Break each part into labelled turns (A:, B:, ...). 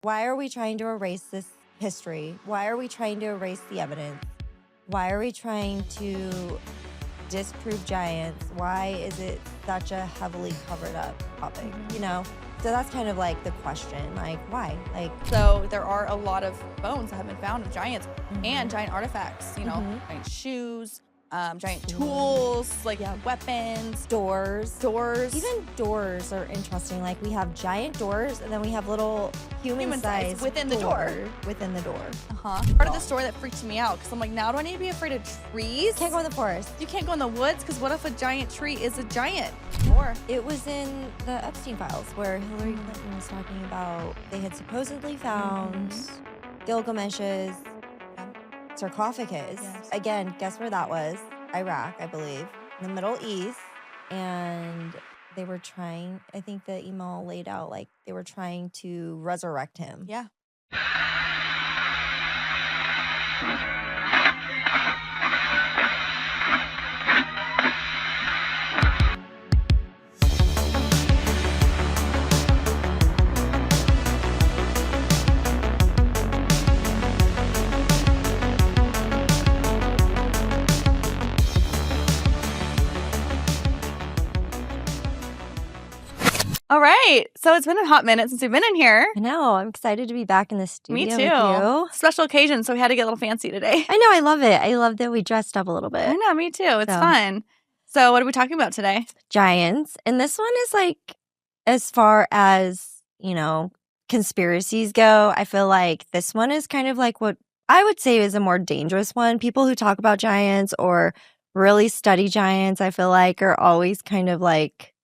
A: Why are we trying to erase this history? Why are we trying to erase the evidence? Why are we trying to disprove giants? Why is it such a heavily covered up topic, you know? So that's kind of like the question, like why? Like,
B: so there are a lot of bones that have been found of giants and giant artifacts, you know, giant shoes, giant tools, like weapons,
A: doors.
B: Even
A: doors are interesting. Like we have giant doors and then we have little human-sized
B: within the door.
A: Within the door.
B: Part of the story that freaked me out because I'm like, now do I need to be afraid of trees?
A: Can't go in the forest.
B: You can't go in the woods because what if a giant tree is a giant?
A: It was in the Epstein files where Hillary Clinton was talking about they had supposedly found Gilgamesh's sarcophagus.
B: Yes.
A: Again, guess where that was? Iraq, I believe, in the Middle East. And they were trying, I think the email laid out like they were trying to resurrect him.
B: Yeah. All right. So it's been a hot minute since we've been in here.
A: I know. I'm excited to be back in the studio.
B: Me too.
A: With you.
B: Special occasion, so we had to get a little fancy today.
A: I know. I love it. I love that we dressed up a little bit.
B: I know. Me too. It's fun. So what are we talking about today?
A: Giants. And this one is like, as far as, you know, conspiracies go, I feel like this one is kind of like what I would say is a more dangerous one. People who talk about giants or really study giants, I feel like are always kind of like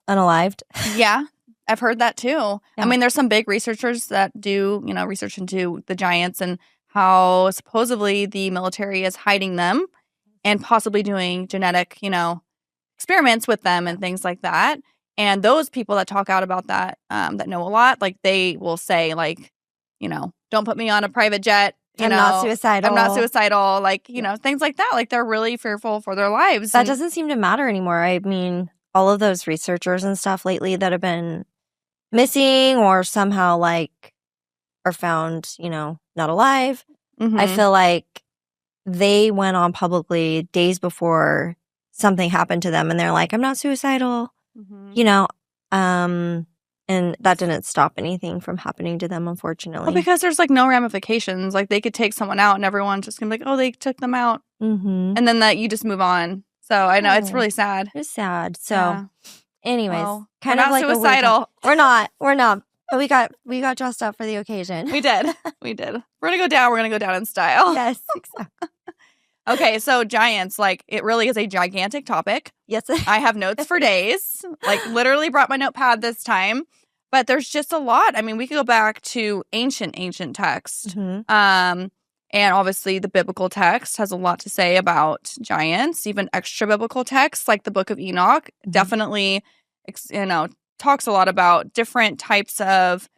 A: unalived.
B: Yeah, I've heard that too.
A: Yeah.
B: I mean, there's some big researchers that do, you know, research into the giants and how supposedly the military is hiding them and possibly doing genetic, you know, experiments with them and things like that. And those people that talk out about that, that know a lot, like they will say, like, you know, don't put me on a private jet.
A: I'm not suicidal.
B: I'm not suicidal. Like, you know, things like that. Like they're really fearful for their lives.
A: That doesn't seem to matter anymore. I mean, all of those researchers and stuff lately that have been missing or somehow like are found, you know, not alive. I feel like they went on publicly days before something happened to them and they're like, I'm not suicidal, you know, and that didn't stop anything from happening to them, unfortunately.
B: Well, because there's like no ramifications. Like they could take someone out and everyone's just gonna be like, oh, they took them out. And then that you just move on. So I know it's really sad.
A: It's sad. So anyways,
B: kind of like suicidal.
A: We're not. But we got dressed up for the occasion.
B: We did. We're gonna go down. We're gonna go down in style.
A: Yes, exactly.
B: Okay, so giants, like it really is a gigantic topic.
A: Yes.
B: I have notes for days. Like literally brought my notepad this time. But there's just a lot. I mean, we could go back to ancient text. And obviously the biblical text has a lot to say about giants. Even extra biblical texts like the Book of Enoch definitely, you know, talks a lot about different types of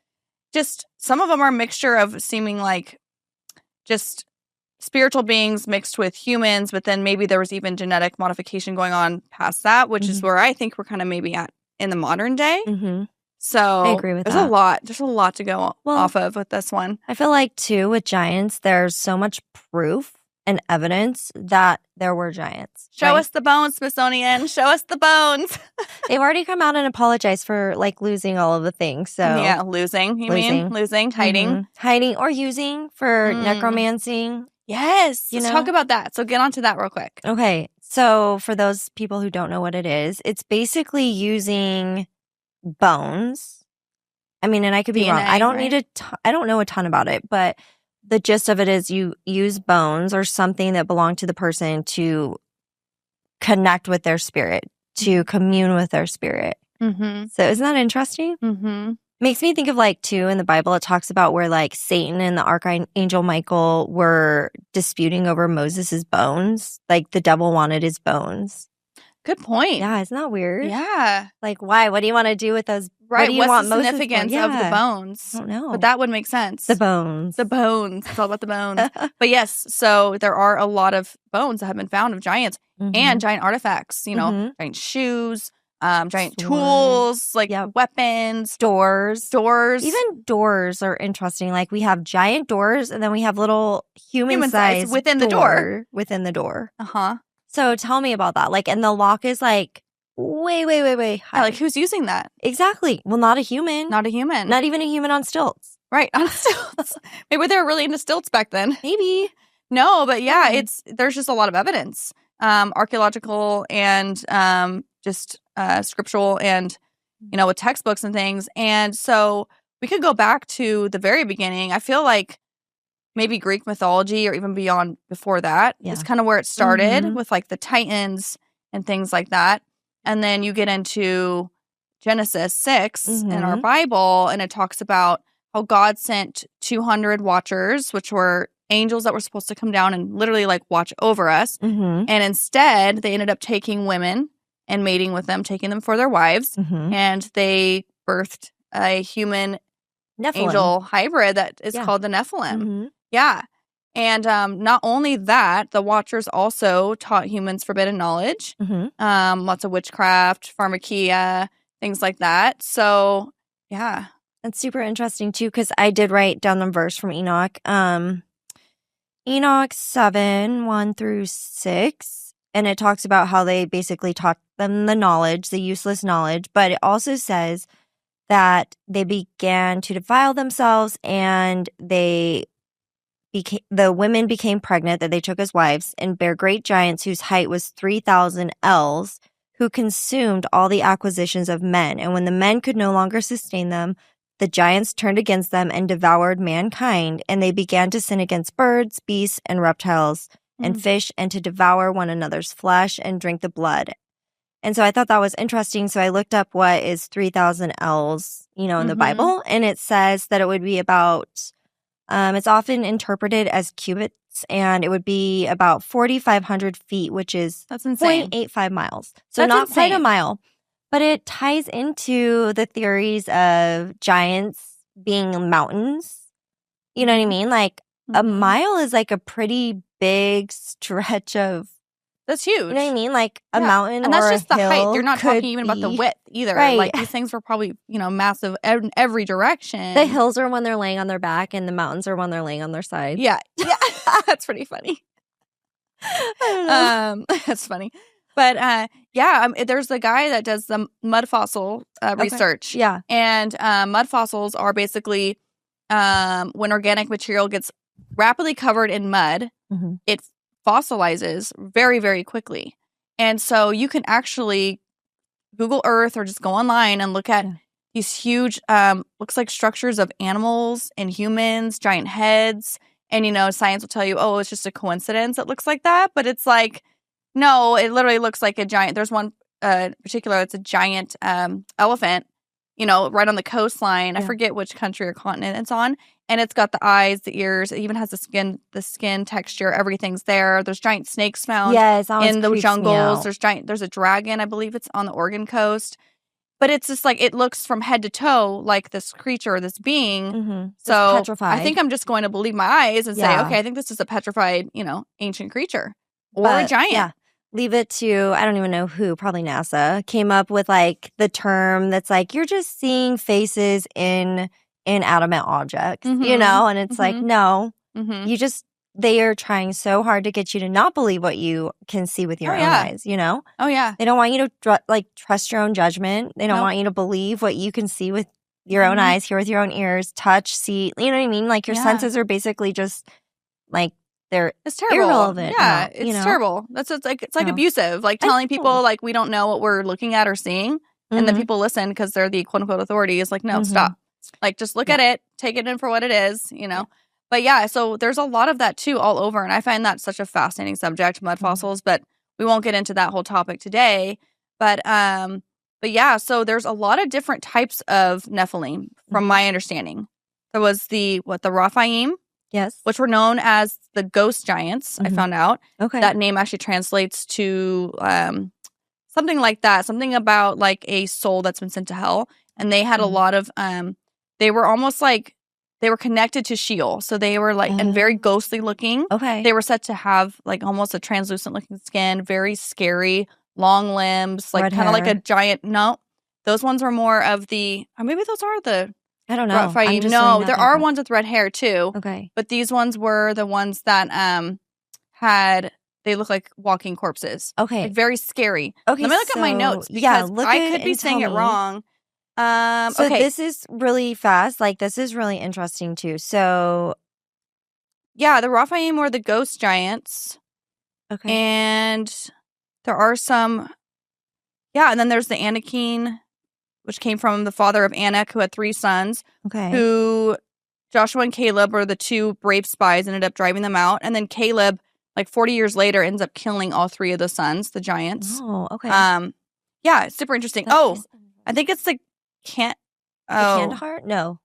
B: just some of them are a mixture of seeming like just spiritual beings mixed with humans. But then maybe there was even genetic modification going on past that, which is where I think we're kind of maybe at in the modern day. So
A: I agree with
B: there's
A: that.
B: There's a lot to go off of with this one.
A: I feel like, too, with giants, there's so much proof and evidence that there were giants.
B: Show us the bones, Smithsonian. Show us the bones.
A: They've already come out and apologized for, like, losing all of the things. So
B: yeah, losing, hiding.
A: Hiding or using for necromancy.
B: Yes. Let's talk about that. So get onto that real quick.
A: Okay. So for those people who don't know what it is, it's basically using bones. I mean, and I could be wrong. I don't I don't know a ton about it, but the gist of it is you use bones or something that belonged to the person to connect with their spirit, to commune with their spirit. So isn't that interesting? Makes me think of like, too, in the Bible, it talks about where like Satan and the archangel Michael were disputing over Moses' bones. Like the devil wanted his bones.
B: Good point.
A: Yeah, isn't that weird?
B: Yeah.
A: Like, why? What do you want to do with those?
B: Right.
A: What do you
B: What's
A: want
B: the significance of the bones?
A: I don't know.
B: But that would make sense.
A: The bones.
B: The bones. It's all about the bones. But yes, so there are a lot of bones that have been found of giants and giant artifacts, you know, giant shoes, giant tools, like weapons,
A: doors.
B: Even
A: doors are interesting. Like we have giant doors, and then we have little human-sized
B: within the door.
A: Within the door.
B: Uh-huh.
A: So tell me about that. Like, and the lock is like way high.
B: Yeah, like who's using that?
A: Exactly. Well, not a human.
B: Not a human.
A: Not even a human on stilts.
B: Right, on stilts. Maybe they were really into stilts back then.
A: Maybe.
B: No, but yeah, there's just a lot of evidence. Archaeological and just scriptural and, with textbooks and things. And so we could go back to the very beginning. I feel like maybe Greek mythology or even before that is kind of where it started with like the Titans and things like that. And then you get into Genesis 6 in our Bible, and it talks about how God sent 200 watchers, which were angels that were supposed to come down and literally like watch over us. And instead, they ended up taking women and mating with them, taking them for their wives. And they birthed a human angel hybrid that is called the Nephilim. Yeah. And not only that, the watchers also taught humans forbidden knowledge, lots of witchcraft, pharmakia, things like that. So, yeah.
A: That's super interesting, too, because I did write down the verse from Enoch. Enoch 7, 1 through 6. And it talks about how they basically taught them the knowledge, the useless knowledge. But it also says that they began to defile themselves, and the women became pregnant that they took as wives, and bare great giants whose height was 3,000 ells, who consumed all the acquisitions of men. And when the men could no longer sustain them, the giants turned against them and devoured mankind, and they began to sin against birds, beasts, and reptiles, and fish, and to devour one another's flesh and drink the blood. And so I thought that was interesting. So I looked up what is 3,000 ells, in the Bible, and it says that it would be about, it's often interpreted as cubits, and it would be about 4,500 feet, which is
B: that's insane.
A: 0.85 miles. So not quite a mile. But it ties into the theories of giants being mountains. You know what I mean? Like, a mile is like a pretty big stretch of...
B: That's huge.
A: You know what I mean? Like, a mountain
B: and that's
A: or
B: just
A: a
B: the
A: hill
B: height. You're not talking even about the width either.
A: Right.
B: Like, these things were probably, massive in every direction.
A: The hills are when they're laying on their back, and the mountains are when they're laying on their side.
B: Yeah. That's pretty funny.
A: I don't know.
B: That's funny. But, there's the guy that does the mud fossil research.
A: Yeah.
B: And mud fossils are basically when organic material gets rapidly covered in mud, it fossilizes very, very quickly. And so you can actually Google Earth or just go online and look at these huge, looks like structures of animals and humans, giant heads. And, science will tell you, oh, it's just a coincidence it looks like that. But it's like, no, it literally looks like a giant. There's one particular, it's a giant elephant, right on the coastline. I forget which country or continent it's on. And it's got the eyes, the ears. It even has the skin texture. Everything's there. There's giant snakes found in the jungles. There's a dragon, I believe it's on the Oregon coast. But it's just like, it looks from head to toe like this creature or this being. So
A: petrified.
B: I think I'm just going to believe my eyes and say, okay, I think this is a petrified, ancient creature or a giant.
A: Yeah. Leave it to, I don't even know who, probably NASA, came up with like the term that's like, you're just seeing faces in inanimate objects, and it's like, no, they are trying so hard to get you to not believe what you can see with your own eyes,
B: Oh, yeah.
A: They don't want you to trust your own judgment. They don't want you to believe what you can see with your own eyes, hear with your own ears, touch, see, you know what I mean? Like your senses are basically just like, it's
B: terrible.
A: Irrelevant.
B: Yeah, it's terrible. It's like abusive. Like telling people like we don't know what we're looking at or seeing, and then people listen because they're the quote unquote authority. Is like, no, stop. Like just look at it, take it in for what it is, But so there's a lot of that too all over, and I find that such a fascinating subject, mud fossils. But we won't get into that whole topic today. But so there's a lot of different types of Nephilim from my understanding. There was the Raphaim.
A: Yes.
B: Which were known as the ghost giants, I found out.
A: Okay.
B: That name actually translates to something like that. Something about like a soul that's been sent to hell. And they had a lot of, they were almost like, they were connected to Sheol. So they were like, and very ghostly looking.
A: Okay.
B: They were said to have like almost a translucent looking skin, very scary, long limbs, like kind of like a giant. No, those ones were more of the. Or maybe those are the.
A: I don't know.
B: No, there are ones with red hair too.
A: Okay,
B: but these ones were the ones that had. They look like walking corpses.
A: Okay,
B: like very scary.
A: Okay,
B: let me look at my notes because I could be saying it wrong.
A: So this is really fast. Like this is really interesting too. So
B: yeah, the Rephaim were the ghost giants.
A: Okay,
B: and there are some. Yeah, and then there's the Anakim, which came from the father of Anak, who had 3 sons.
A: Okay,
B: Who Joshua and Caleb were the 2 brave spies, ended up driving them out, and then Caleb, like 40 years later, ends up killing all 3 of the sons, the giants.
A: Oh, okay.
B: Yeah, it's super interesting. I think it's the
A: Kandahar? No.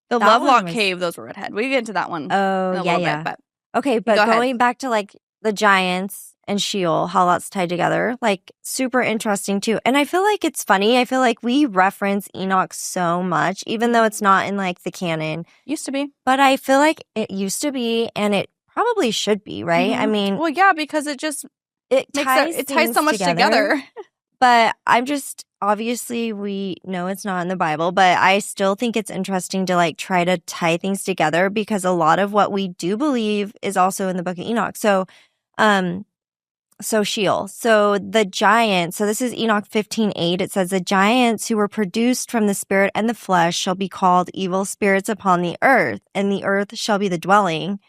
B: The Lovelock Cave, those were redhead. We get into that one.
A: Oh, yeah. Bit, okay, but going back to like the giants and Sheol, how that's tied together, like super interesting too. And I feel like it's funny. I feel like we reference Enoch so much, even though it's not in like the canon.
B: Used to be.
A: But I feel like it used to be, and it probably should be, right?
B: Mm-hmm.
A: I mean,
B: well, yeah, because it ties so much together.
A: But I'm just, obviously we know it's not in the Bible, but I still think it's interesting to like try to tie things together because a lot of what we do believe is also in the book of Enoch. So Sheol. So the giants, so this is Enoch 15:8. It says, the giants who were produced from the spirit and the flesh shall be called evil spirits upon the earth, and the earth shall be the dwelling.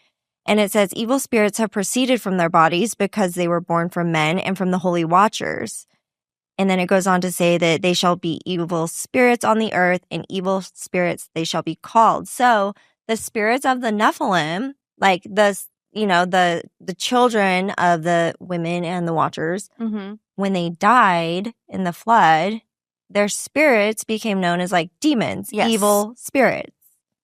A: And it says, evil spirits have proceeded from their bodies because they were born from men and from the holy watchers. And then it goes on to say that they shall be evil spirits on the earth, and evil spirits they shall be called. So the spirits of the Nephilim, like the children of the women and the watchers, when they died in the flood, their spirits became known as like demons, evil spirits.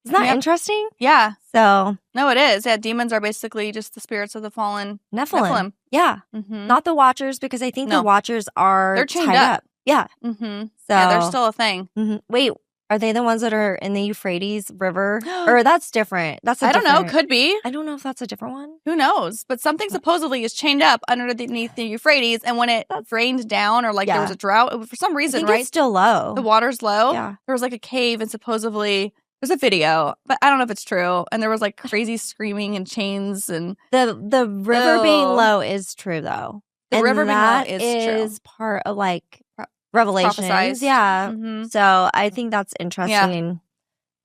A: Isn't that interesting?
B: Yeah.
A: So
B: no, it is. Yeah, demons are basically just the spirits of the fallen Nephilim.
A: Yeah. Not the Watchers, because I think the Watchers they're
B: chained up.
A: Yeah.
B: So yeah, they're still a thing.
A: Wait, are they the ones that are in the Euphrates River? Or that's different.
B: I don't know. Could be.
A: I don't know if that's a different one.
B: Who knows? But something supposedly is chained up underneath the Euphrates, and when it drained down, or like there was a drought, for some reason, right?
A: It's still low.
B: The water's low.
A: Yeah.
B: There was like a cave, and supposedly there's a video, but I don't know if it's true. And there was like crazy screaming and chains, and
A: the river being low is true though.
B: The river being low is true.
A: Part of like Revelations. Yeah. So I think that's interesting. And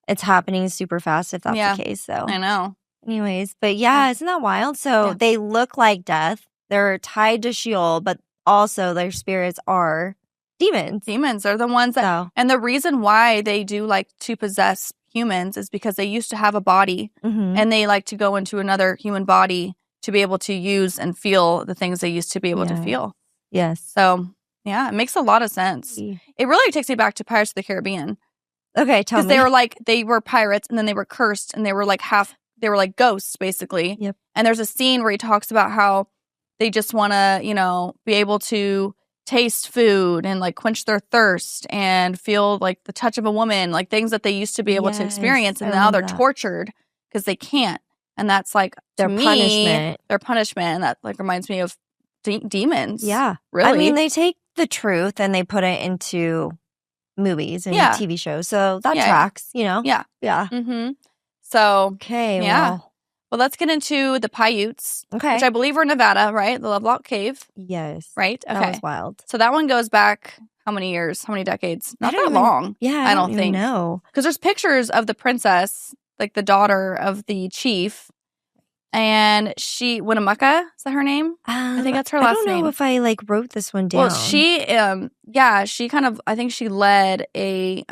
A: it's happening super fast if that's the case. So
B: I know.
A: Anyways, but isn't that wild? So they look like death. They're tied to Sheol, but also their spirits are demons.
B: Demons are the ones that, and the reason why they do like to possess humans is because they used to have a body, and they like to go into another human body to be able to use and feel the things they used to be able to feel.
A: Yes.
B: So yeah, it makes a lot of sense. It really takes me back to Pirates of the Caribbean.
A: Okay, tell me.
B: Because they were pirates, and then they were cursed, and they were like ghosts basically.
A: Yep.
B: And there's a scene where he talks about how they just want to, be able to taste food and like quench their thirst and feel like the touch of a woman, like things that they used to be able to experience, and now they're tortured because they can't. And that's like
A: their punishment.
B: Their punishment, and that like reminds me of demons.
A: Yeah,
B: really.
A: I mean, they take the truth and they put it into movies and TV shows, so that tracks. Yeah.
B: So
A: okay,
B: well, let's get into the Paiutes, which I believe are Nevada, right? The Lovelock Cave.
A: Yes.
B: Right? Okay.
A: That was wild.
B: So that one goes back how many years? How many decades? Not that long.
A: Yeah,
B: I don't think.
A: No.
B: Because there's pictures of the princess, like the daughter of the chief, and Winnemucca, is that her name? I think that's her last name.
A: I don't know if I wrote this one down.
B: Well, she kind of, I think she led a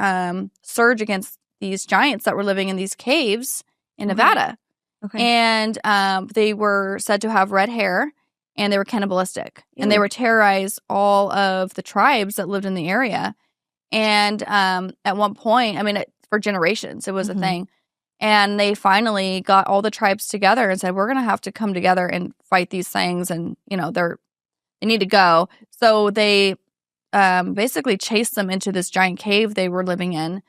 B: surge against these giants that were living in these caves in Nevada.
A: Okay.
B: And they were said to have red hair, and they were cannibalistic. Ew. And they would terrorize all of the tribes that lived in the area. And at one point, for generations, it was a thing. And they finally got all the tribes together and said, we're going to have to come together and fight these things. And, they need to go. So they basically chased them into this giant cave they were living in.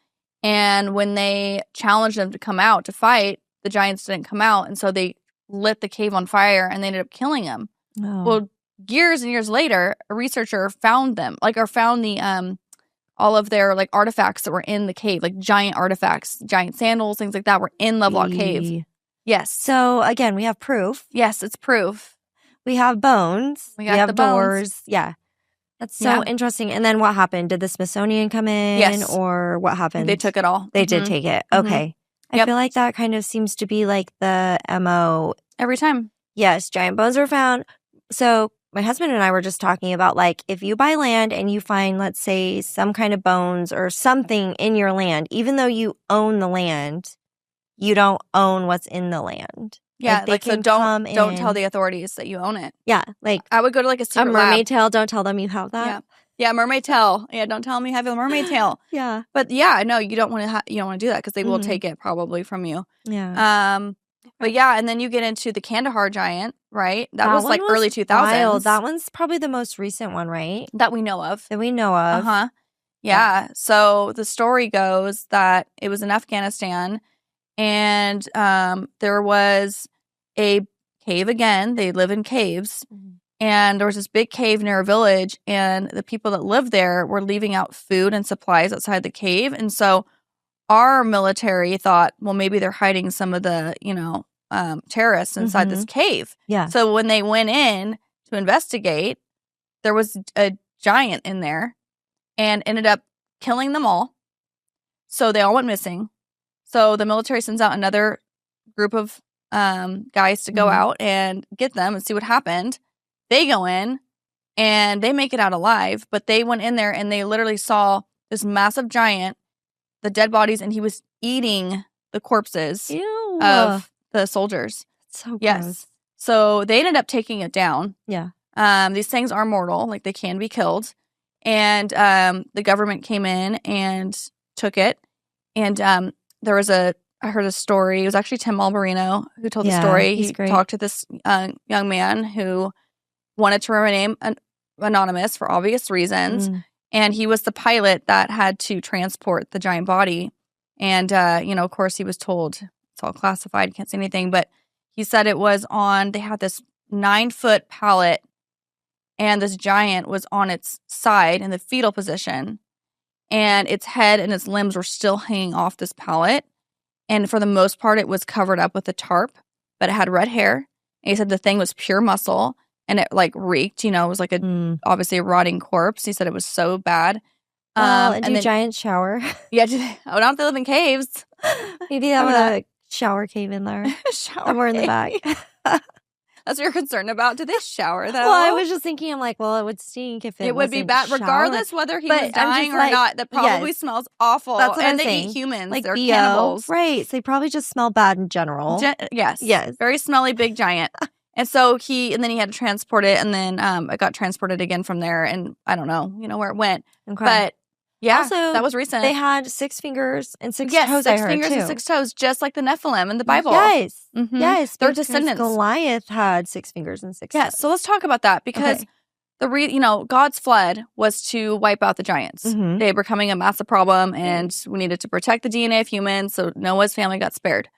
B: And when they challenged them to come out to fight, the giants didn't come out. And so they lit the cave on fire, and they ended up killing them.
A: Oh.
B: Well, years and years later, a researcher found them, or found the all of their artifacts that were in the cave, giant artifacts, giant sandals, things like that were in Lovelock Cave. Yes.
A: So again, we have proof.
B: Yes, it's proof.
A: We have bones.
B: We have
A: doors.
B: Bones.
A: Yeah. That's so interesting. And then what happened? Did the Smithsonian come in?
B: Yes.
A: Or what happened?
B: They took it all.
A: They did take it. Okay. I feel like that kind of seems to be the MO.
B: Every time.
A: Yes. Giant bones were found. So my husband and I were just talking about if you buy land and you find, let's say, some kind of bones or something in your land, even though you own the land, you don't own what's in the land.
B: Yeah, so don't tell the authorities that you own it.
A: Yeah,
B: I would go to a secret
A: mermaid tail. Don't tell them you have that.
B: Yeah, mermaid tail. Yeah, don't tell them you have a mermaid tail.
A: Yeah,
B: but yeah, no, you don't want to. You don't want to do that because they will take it probably from you.
A: Yeah.
B: But yeah, and then you get into the Kandahar giant, right? That was early 2000s.
A: Wild. That one's probably the most recent one, right?
B: That we know of.
A: Yeah.
B: So the story goes that it was in Afghanistan, and there was a cave again. They live in caves. And there was this big cave near a village, and the people that lived there were leaving out food and supplies outside the cave. And so our military thought, well, maybe they're hiding some of the, terrorists inside this cave.
A: Yeah.
B: So when they went in to investigate, there was a giant in there and ended up killing them all. So they all went missing. So the military sends out another group of guys to go out and get them and see what happened. They go in and they make it out alive, but they went in there and they literally saw this massive giant, the dead bodies, and he was eating the corpses of the soldiers.
A: That's so gross.
B: Yes. So they ended up taking it down.
A: Yeah.
B: These things are mortal, they can be killed. And the government came in and took it. And there was I heard a story. It was actually Tim Alberino who told the story. He talked to this young man who wanted to remain anonymous for obvious reasons. And he was the pilot that had to transport the giant body. And, of course, he was told it's all classified, can't say anything. But he said it was they had this 9-foot pallet, and this giant was on its side in the fetal position. And its head and its limbs were still hanging off this pallet. And for the most part, it was covered up with a tarp, but it had red hair. And he said the thing was pure muscle. And it reeked, it was obviously a rotting corpse. He said it was so bad.
A: And do giants shower?
B: Yeah, I don't have to live in caves.
A: Maybe have a shower cave in there. Somewhere in the back.
B: That's what you're concerned about? Do they shower though?
A: Well, I was just thinking, it would stink if it
B: would be bad, regardless whether he was dying or not. That probably smells awful.
A: That's what
B: and
A: I'm
B: they
A: saying.
B: Eat humans.
A: They're
B: BO. Cannibals.
A: Right. So they probably just smell bad in general.
B: Yes.
A: Yes.
B: Very smelly big giant. And so then he had to transport it, and then it got transported again from there, and I don't know, where it went.
A: Okay.
B: But yeah,
A: also,
B: that was recent.
A: They had 6 fingers and 6 toes.
B: 6 fingers and 6 toes, just like the Nephilim in the Bible.
A: Yes,
B: yes, their descendants.
A: Goliath had 6 fingers and 6 toes.
B: Yes, so let's talk about that because God's flood was to wipe out the giants. They were becoming a massive problem, and we needed to protect the DNA of humans, so Noah's family got spared.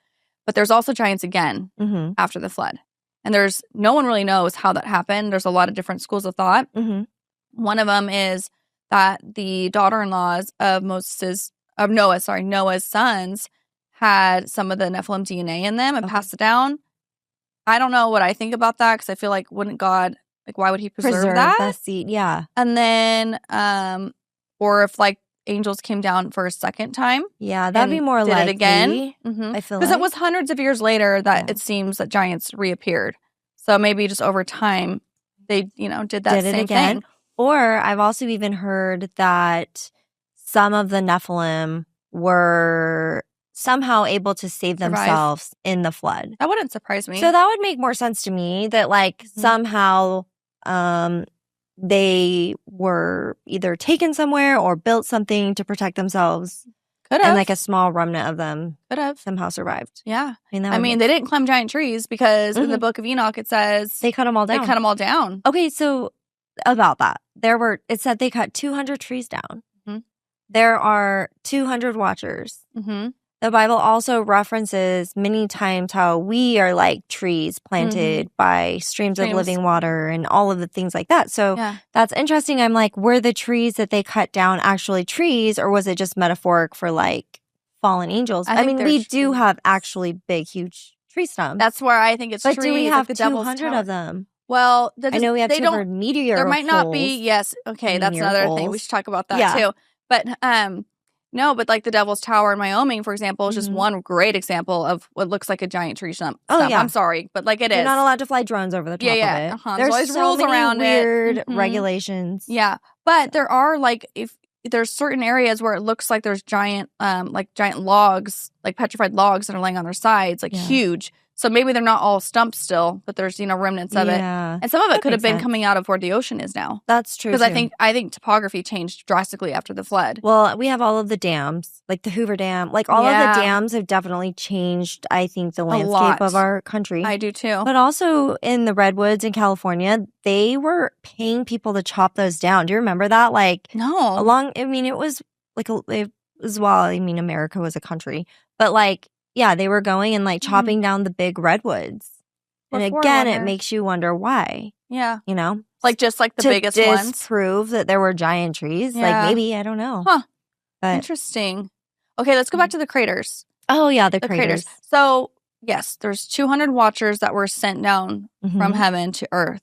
B: But there's also giants again after the flood. And no one really knows how that happened. There's a lot of different schools of thought. One of them is that the daughter-in-laws of Noah's sons had some of the Nephilim DNA in them and passed it down. I don't know what I think about that because I feel wouldn't God, why would he preserve that?
A: Seed, yeah.
B: And then, or if angels came down for a second time.
A: Yeah, that'd be more likely.
B: Did it again.
A: I feel
B: because it was hundreds of years later that it seems that giants reappeared. So maybe just over time they, did that same thing.
A: Or I've also even heard that some of the Nephilim were somehow able to save themselves in the flood.
B: That wouldn't surprise me.
A: So that would make more sense to me that somehow they were either taken somewhere or built something to protect themselves.
B: Could have.
A: And a small remnant of them
B: could have
A: somehow survived.
B: Yeah. They didn't climb giant trees because in the book of Enoch it says
A: they cut them all down. Okay, so about that. It said they cut 200 trees down. There are 200 watchers. The Bible also references many times how we are like trees planted by streams of living water and all of the things like that. So that's interesting. I'm like, were the trees that they cut down actually trees, or was it just metaphoric for like fallen angels? I mean, we do have actually big, huge tree stumps.
B: That's where I think it's trees.
A: But do we have
B: like
A: 200 of them?
B: Well,
A: I know we have 200 meteor
B: There might not
A: poles.
B: be. Yes. Okay. That's another thing. We should talk about that too. But no, but like the Devil's Tower in Wyoming, for example, is just one great example of what looks like a giant tree stump. Oh, yeah. I'm sorry, but like
A: You're not allowed to fly drones over the top of it.
B: There's always rules around
A: weird regulations.
B: Yeah. But there are like, if there's certain areas where it looks like there's giant logs, like petrified logs that are laying on their sides, like huge. So maybe they're not all stumps still, but there's, remnants of it. And some of it could have been coming out of where the ocean is now.
A: That's true.
B: Because I think topography changed drastically after the flood.
A: Well, we have all of the dams, like the Hoover Dam. Like all of the dams have definitely changed, I think, the landscape of our country.
B: I do too.
A: But also in the redwoods in California, they were paying people to chop those down. Do you remember that? Like,
B: no.
A: It was like, America was a country. But like, yeah, they were going and like chopping down the big redwoods. And again, it makes you wonder why.
B: Yeah.
A: Like
B: just like the biggest ones.
A: To disprove that there were giant trees. Like maybe, I don't know.
B: Huh. But, interesting. Okay, let's go back to the craters.
A: Oh, yeah, the craters.
B: So, yes, there's 200 watchers that were sent down from heaven to earth.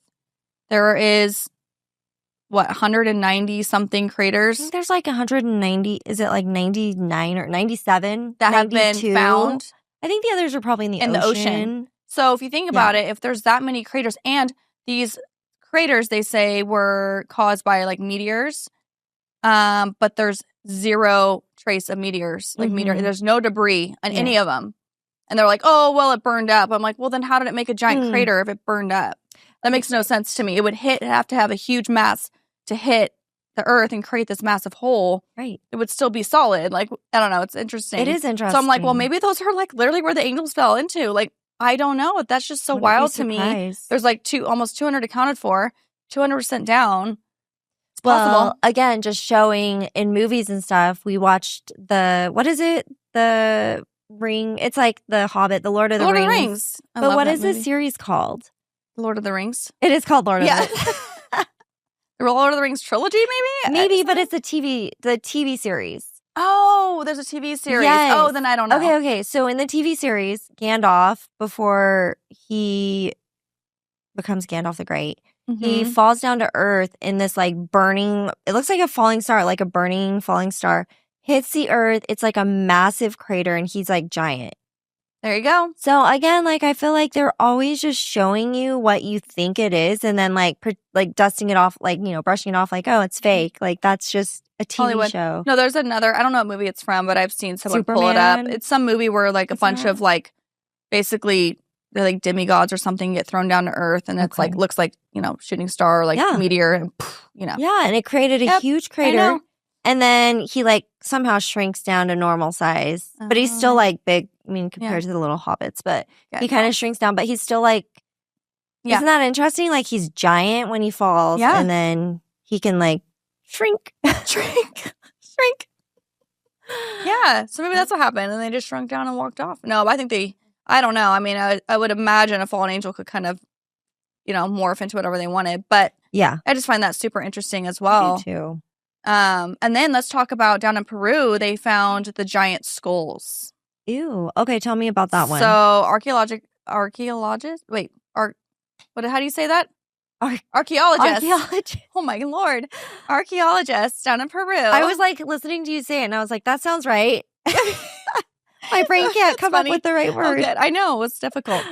B: There is, 190 something craters?
A: I think there's like 190. Is it like 99 or 97?
B: That 92? Have been found?
A: I think the others are probably in the ocean.
B: So if you think about it, if there's that many craters, and these craters, they say, were caused by like meteors, but there's zero trace of meteors. Like there's no debris on any of them. And they're like, oh, well, it burned up. I'm like, well, then how did it make a giant crater if it burned up? That makes no sense to me. It would have to have a huge mass to hit the earth and create this massive hole.
A: Right.
B: It would still be solid. Like, I don't know. It's interesting.
A: It is interesting.
B: So I'm like, well, maybe those are like literally where the angels fell into. Like, I don't know. That's just so wild to me. There's like almost 200 accounted for, 200% down. It's possible.
A: Again, just showing in movies and stuff. We watched what is it? The Ring. It's like The Hobbit, The Lord of the Rings.
B: Lord of the Rings.
A: But what is this series called?
B: Lord of the Rings.
A: It is called Lord of the Rings.
B: The Lord of the Rings trilogy, maybe?
A: Maybe, but it's the TV series.
B: Oh, there's a TV series.
A: Yes.
B: Oh, then I don't know.
A: Okay. So in the TV series, Gandalf, before he becomes Gandalf the Great, he falls down to earth in this like burning, it looks like a falling star, like a burning falling star, hits the earth. It's like a massive crater and he's like giant.
B: There you go.
A: So again, like I feel like they're always just showing you what you think it is and then like dusting it off, like, brushing it off like, oh, it's fake. Like that's just a TV
B: Hollywood show. No, there's another, I don't know what movie it's from, but I've seen someone pull it up. It's some movie where like a bunch of like basically they're like demigods or something get thrown down to earth and it's like looks like, shooting star, like meteor and
A: Yeah, and it created a huge crater. And then he like somehow shrinks down to normal size. But he's still like big, compared to the little hobbits, but he kind of shrinks down, but he's still like isn't that interesting? Like he's giant when he falls and then he can like shrink.
B: Yeah, so maybe that's what happened and they just shrunk down and walked off. No, but I think I don't know. I mean, I would imagine a fallen angel could kind of, morph into whatever they wanted. But
A: yeah,
B: I just find that super interesting as well.
A: Me too.
B: And then let's talk about down in Peru, they found the giant skulls.
A: Ew. Okay, tell me about that one.
B: So archaeologists? Wait, how do you say that? Archaeologists. Oh my Lord. Archaeologists down in Peru.
A: I was like listening to you say it and I was like, that sounds right. My brain can't come up with the right word.
B: Oh, good. I know. It's difficult.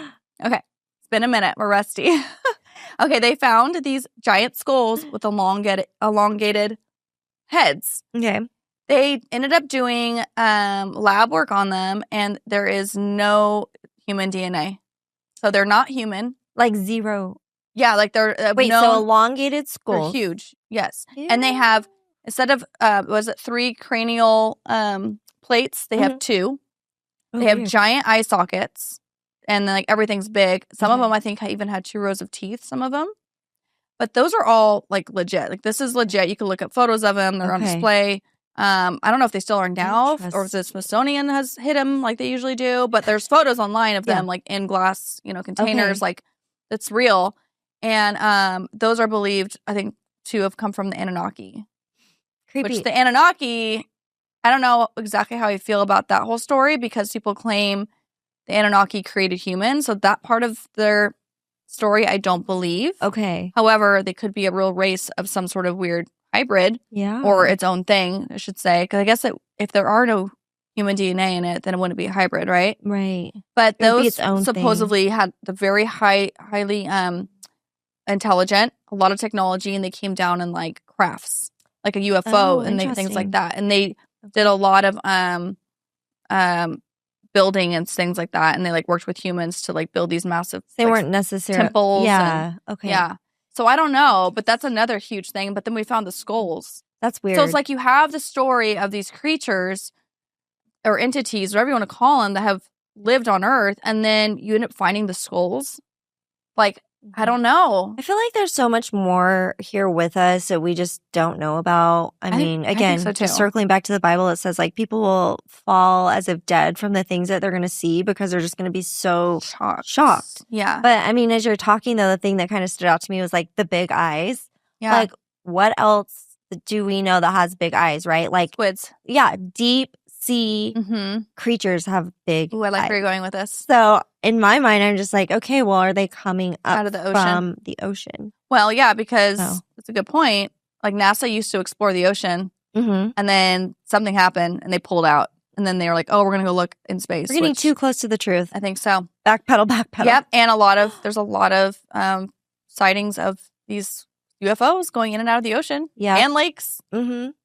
B: Okay. It's been a minute. We're rusty. Okay. They found these giant skulls with elongated heads.
A: Okay.
B: They ended up doing lab work on them, and there is no human DNA. So they're not human.
A: Like zero.
B: Yeah, like they're
A: so elongated skulls.
B: They're huge. Yes.
A: Ew.
B: And they have, instead of, 3 cranial plates, they have 2. They have giant eye sockets, and then, like, everything's big. Some of them, I think, even had 2 rows of teeth, some of them. But those are all, like, legit. Like, this is legit. You can look at photos of them. They're on display. I don't know if they still are now or if the Smithsonian has hid them like they usually do, but there's photos online of them like in glass, containers, like it's real. And those are believed, I think, to have come from the Anunnaki.
A: Creepy.
B: Which the Anunnaki, I don't know exactly how I feel about that whole story because people claim the Anunnaki created humans. So that part of their story, I don't believe.
A: Okay.
B: However, they could be a real race of some sort of weird hybrid.
A: Yeah.
B: Or its own thing, I should say. Because I guess if there are no human DNA in it, then it wouldn't be a hybrid, right?
A: Right.
B: But those supposedly had the very highly intelligent, a lot of technology, and they came down in like crafts, like a UFO and things like that. And they did a lot of building and things like that. And they like worked with humans to like build these massive
A: They weren't necessarily
B: temples.
A: Yeah. Okay.
B: Yeah. So I don't know, but that's another huge thing. But then we found the skulls.
A: That's weird.
B: So it's like you have the story of these creatures or entities, whatever you want to call them, that have lived on Earth, and then you end up finding the skulls. Like, I don't know.
A: I feel like there's so much more here with us that we just don't know about. I mean, again,
B: so
A: just circling back to the Bible, it says like people will fall as if dead from the things that they're going to see because they're just going to be so shocked.
B: Yeah.
A: But I mean, as you're talking, though, the thing that kind of stood out to me was like the big eyes.
B: Yeah.
A: Like, what else do we know that has big eyes, right? Like
B: squids.
A: Yeah, deep sea creatures have big
B: eyes. I like where you're going with this.
A: So in my mind, I'm just like, okay, well, are they coming up
B: out of the ocean?
A: From the ocean?
B: Well, yeah, because that's a good point. Like NASA used to explore the ocean, and then something happened, and they pulled out. And then they were like, oh, we're going to go look in space.
A: We're getting too close to the truth.
B: I think so.
A: Backpedal.
B: Yep, and there's a lot of sightings of these UFOs going in and out of the ocean.
A: Yeah.
B: And lakes.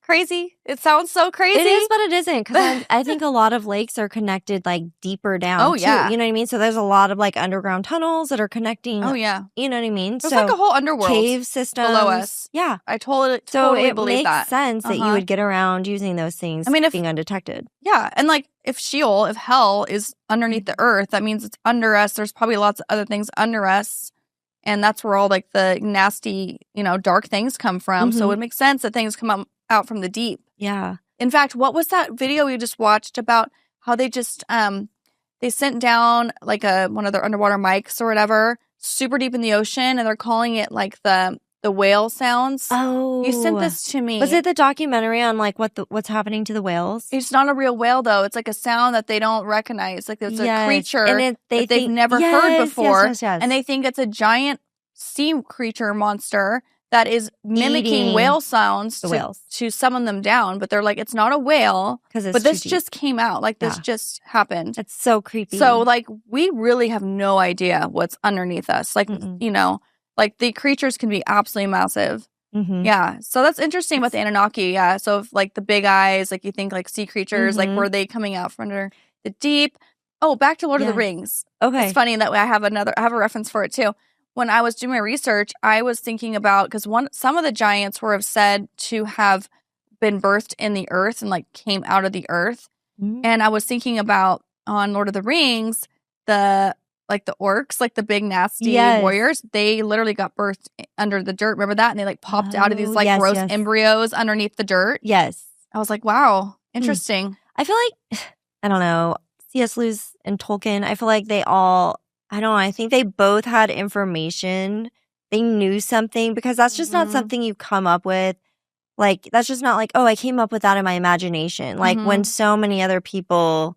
B: Crazy. It sounds so crazy.
A: It is, but it isn't. Because I think a lot of lakes are connected like deeper down.
B: Oh, yeah.
A: Too, you know what I mean? So there's a lot of like underground tunnels that are connecting.
B: Oh, yeah.
A: You know what I mean?
B: There's like a whole underworld.
A: Cave systems.
B: Below us.
A: Yeah.
B: I totally
A: it
B: believe
A: makes
B: that.
A: sense that you would get around using those things being undetected.
B: Yeah. And like if Sheol, if hell is underneath the earth, that means it's under us. There's probably lots of other things under us. And that's where all like the nasty, dark things come from. So it would make sense that things come out from the deep.
A: Yeah.
B: In fact, what was that video we just watched about how they just they sent down like one of their underwater mics or whatever super deep in the ocean, and they're calling it like the whale sounds.
A: Oh,
B: you sent this to me.
A: Was it the documentary on like what's happening to the whales?
B: It's not a real whale though. It's like a sound that they don't recognize. Like it's a creature that they've never heard before, and they think it's a giant sea creature monster that is mimicking whale sounds to summon them down. But they're like, it's not a whale. But this just came out. Like this just happened.
A: It's so creepy.
B: So like we really have no idea what's underneath us. Like, like the creatures can be absolutely massive. Yeah. So that's interesting with the Anunnaki. Yeah. So if, like the big eyes, like you think like sea creatures, like were they coming out from under the deep? Oh, back to Lord of the Rings.
A: Okay.
B: It's funny that I have a reference for it too. When I was doing my research, I was thinking about, because some of the giants were said to have been birthed in the earth and like came out of the earth. And I was thinking about on Lord of the Rings, the orcs, like the big nasty warriors, they literally got birthed under the dirt. Remember that? And they like popped out of these like gross embryos underneath the dirt.
A: Yes.
B: I was like, wow, interesting.
A: I feel like, I don't know, C.S. Lewis and Tolkien, I feel like they all, I don't know, I think they both had information. They knew something, because that's just not something you come up with. Like, that's just not like, oh, I came up with that in my imagination. Like, when so many other people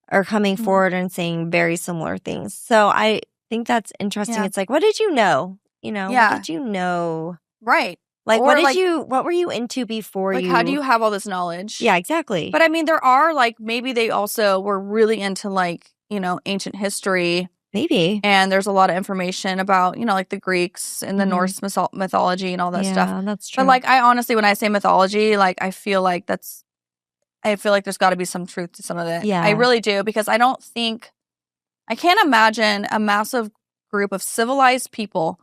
A: are coming forward and saying very similar things. So I think that's interesting.
B: Yeah.
A: It's like, what did you know? What did you know?
B: Right.
A: Like, what were you into before
B: like, how do you have all this knowledge?
A: Yeah, exactly.
B: But I mean, there are like, maybe they also were really into like, ancient history.
A: Maybe.
B: And there's a lot of information about, like the Greeks and the Norse mythology and all that stuff.
A: Yeah, that's true.
B: But like, I honestly, when I say mythology, like, I feel like there's got to be some truth to some of it.
A: Yeah.
B: I really do, because I can't imagine a massive group of civilized people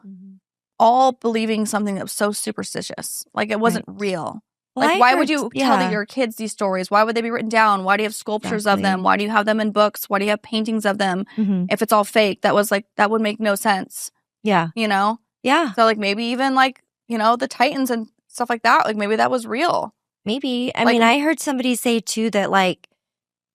B: all believing something that was so superstitious. Like, it wasn't real.
A: Well,
B: like, why would you tell your kids these stories? Why would they be written down? Why do you have sculptures of them? Why do you have them in books? Why do you have paintings of them? If it's all fake, that would make no sense.
A: Yeah.
B: Yeah. So like, maybe even like, the Titans and stuff like that, like maybe that was real.
A: Maybe. I mean, I heard somebody say too that like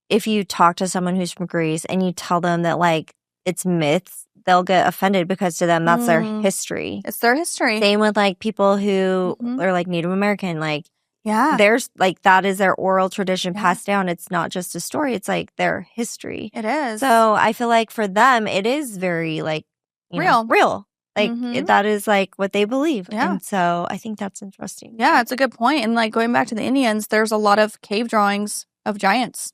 A: if you talk to someone who's from Greece and you tell them that like it's myths, they'll get offended because to them that's their history.
B: It's their history.
A: Same with like people who are like Native American, like there's like that is their oral tradition passed down. It's not just a story, it's like their history.
B: It is.
A: So I feel like for them it is very like real. Like that is like what they believe.
B: Yeah.
A: And so I think that's interesting.
B: Yeah, it's a good point. And like going back to the Indians, there's a lot of cave drawings of giants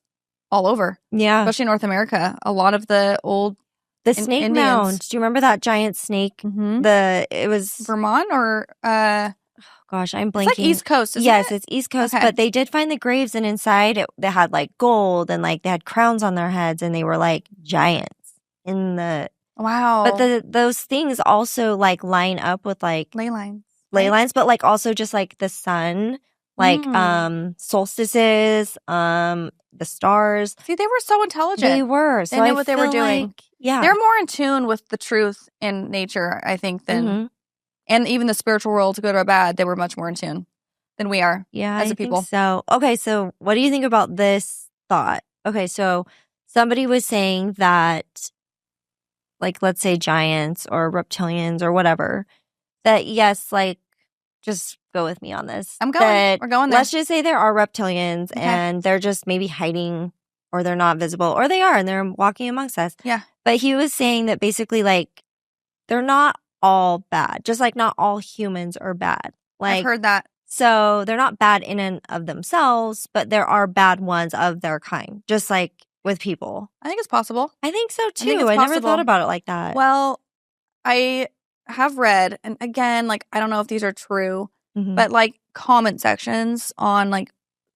B: all over.
A: Yeah.
B: Especially North America. A lot of the old
A: snake
B: Indians.
A: mound. Do you remember that giant snake? It was
B: Vermont or
A: gosh, I'm blanking.
B: It's like East Coast, isn't
A: yes,
B: it?
A: It's East Coast, but they did find the graves and inside they had like gold and like they had crowns on their heads and they were like giants in the
B: wow.
A: But those things also like line up with like
B: ley lines,
A: but like also just like the sun, like solstices, the stars.
B: See, they were so intelligent.
A: They were. So
B: they knew what they were doing.
A: Like, yeah,
B: they're more in tune with the truth in nature, I think, than and even the spiritual world, good or bad, they were much more in tune than we are.
A: Yeah,
B: as a people.
A: Think so okay, so what do you think about this thought? Okay, so somebody was saying that. Like, let's say giants or reptilians or whatever, that yes, like, just go with me on this.
B: I'm going. We're going there.
A: Let's just say there are reptilians and they're just maybe hiding or they're not visible or they are and they're walking amongst us.
B: Yeah.
A: But he was saying that basically, like, they're not all bad. Just like not all humans are bad. Like,
B: I've heard that.
A: So they're not bad in and of themselves, but there are bad ones of their kind. Just like with people.
B: I think it's possible.
A: I think so too. I never thought about it like that.
B: Well, I have read, and again, like, I don't know if these are true, but like comment sections on like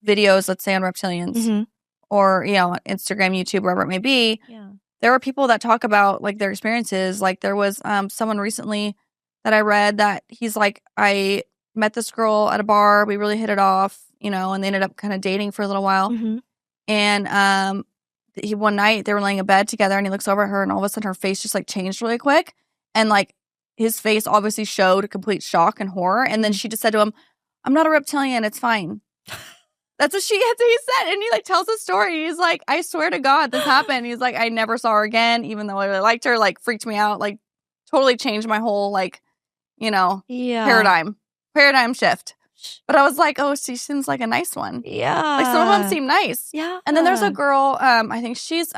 B: videos, let's say on reptilians or, on Instagram, YouTube, wherever it may be. Yeah. There are people that talk about like their experiences. Like there was someone recently that I read that he's like, I met this girl at a bar. We really hit it off, and they ended up kind of dating for a little while. And, one night they were laying in bed together and he looks over at her and all of a sudden her face just like changed really quick. And like his face obviously showed complete shock and horror. And then she just said to him, "I'm not a reptilian. It's fine." That's what he said. And he like tells the story. He's like, "I swear to God this happened." He's like, "I never saw her again, even though I really liked her, like freaked me out, like totally changed my whole like, paradigm shift." But I was like, oh, she seems like a nice one.
A: Yeah.
B: Like some of them seem nice.
A: Yeah.
B: And then there's a girl, I think she's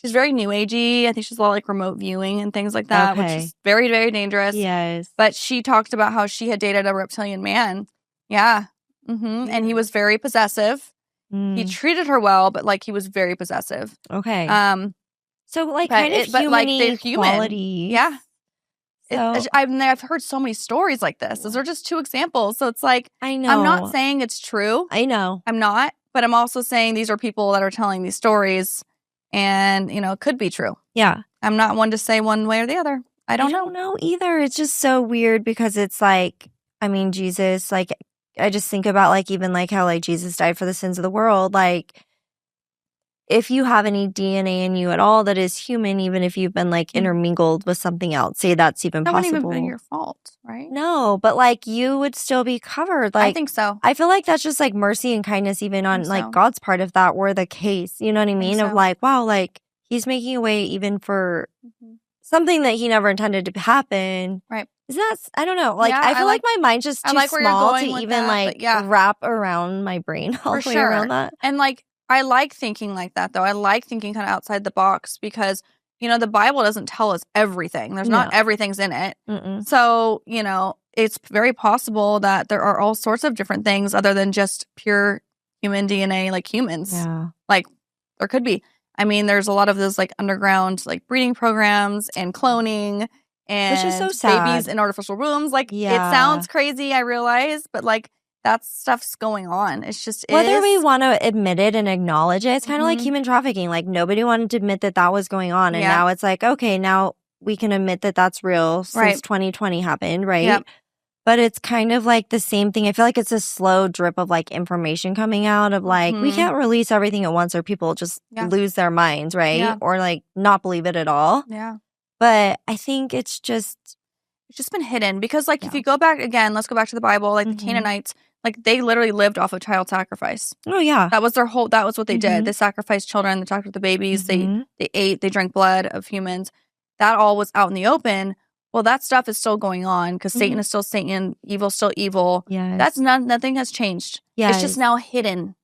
B: very new agey. I think she's a lot like remote viewing and things like that, which is very, very dangerous.
A: Yes.
B: But she talked about how she had dated a reptilian man. Yeah. And he was very possessive. He treated her well, but like he was very possessive.
A: Okay. So like kind of
B: but like they're
A: qualities.
B: Human. Yeah. So, I've heard so many stories like this. Those are just two examples. So it's like,
A: I know.
B: I'm not saying it's true.
A: I know.
B: I'm not. But I'm also saying these are people that are telling these stories and, it could be true.
A: Yeah.
B: I'm not one to say one way or the other. I don't
A: know either. It's just so weird because it's like, I mean, Jesus, like, I just think about like even like how like Jesus died for the sins of the world. Like, if you have any DNA in you at all that is human, even if you've been like intermingled with something else, say that's even possible.
B: That wouldn't even be your fault, right?
A: No, but like you would still be covered. Like
B: I think so.
A: I feel like that's just like mercy and kindness, even on like God's part, if that were the case. You know what I mean? Of like, wow, like he's making a way even for something that he never intended to happen.
B: Right.
A: I don't know. Like I feel like my mind's just too small to even
B: that,
A: like wrap around my brain all the way around that.
B: And like I like thinking like that, though. I like thinking kind of outside the box because, the Bible doesn't tell us everything. There's not everything's in it. So, it's very possible that there are all sorts of different things other than just pure human DNA, like humans.
A: Yeah.
B: Like, there could be. I mean, there's a lot of those, like, underground, like, breeding programs and cloning and
A: which is so sad.
B: Babies in artificial wombs. Like, it sounds crazy, I realize, but, like, that stuff's going on. It's just
A: whether we want to admit it and acknowledge it. It's kind of like human trafficking. Like nobody wanted to admit that was going on, and now it's like, okay, now we can admit that that's real since 2020 happened, right? Yep. But it's kind of like the same thing. I feel like it's a slow drip of like information coming out of like we can't release everything at once, or people just lose their minds, right? Yeah. Or like not believe it at all.
B: Yeah.
A: But I think it's just
B: been hidden because like if you go back again, let's go back to the Bible, like the Canaanites. Like, they literally lived off of child sacrifice.
A: Oh, yeah.
B: That was what they did. They sacrificed children. They talked with the babies. They ate. They drank blood of humans. That all was out in the open. Well, that stuff is still going on because Satan is still Satan. Evil's still evil.
A: Yes.
B: Nothing has changed.
A: Yes.
B: It's just now hidden.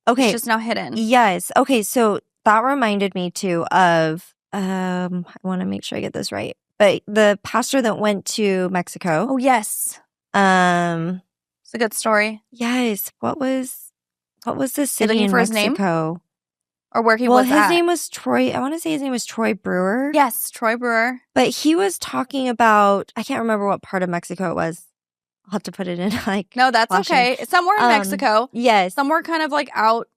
A: Okay.
B: It's just now hidden.
A: Yes. Okay, so that reminded me, too, of, I want to make sure I get this right, but the pastor that went to Mexico.
B: Oh, yes. It's a good story.
A: Yes. What was the city in
B: for
A: Mexico?
B: His name? Or where he was
A: his
B: at?
A: name was Troy. I want to say his name was Troy Brewer.
B: Yes, Troy Brewer.
A: But he was talking about, I can't remember what part of Mexico it was. I'll have to put it in
B: No, that's flashing. Okay. It's somewhere in Mexico.
A: Yes.
B: Somewhere kind of like out,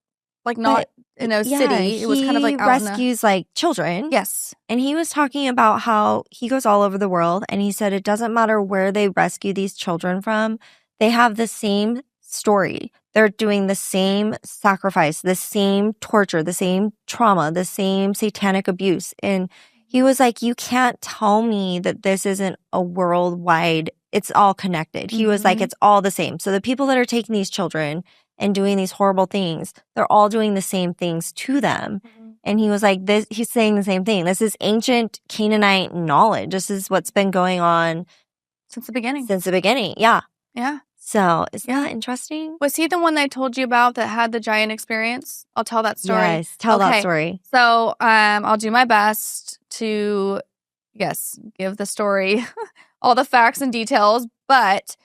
B: like not in a city. It was kind of like out
A: rescues like children.
B: Yes.
A: And he was talking about how he goes all over the world. And he said it doesn't matter where they rescue these children from. They have the same story. They're doing the same sacrifice, the same torture, the same trauma, the same satanic abuse. And he was like, you can't tell me that this isn't a worldwide, it's all connected. He was like, it's all the same. So the people that are taking these children and doing these horrible things, they're all doing the same things to them. And he was like, he's saying the same thing. This is ancient Canaanite knowledge. This is what's been going on
B: since the beginning.
A: Yeah.
B: Yeah.
A: So, isn't that interesting?
B: Was he the one that I told you about that had the giant experience? I'll tell that story.
A: Yes, tell that story.
B: So, I'll do my best to, give the story, all the facts and details. But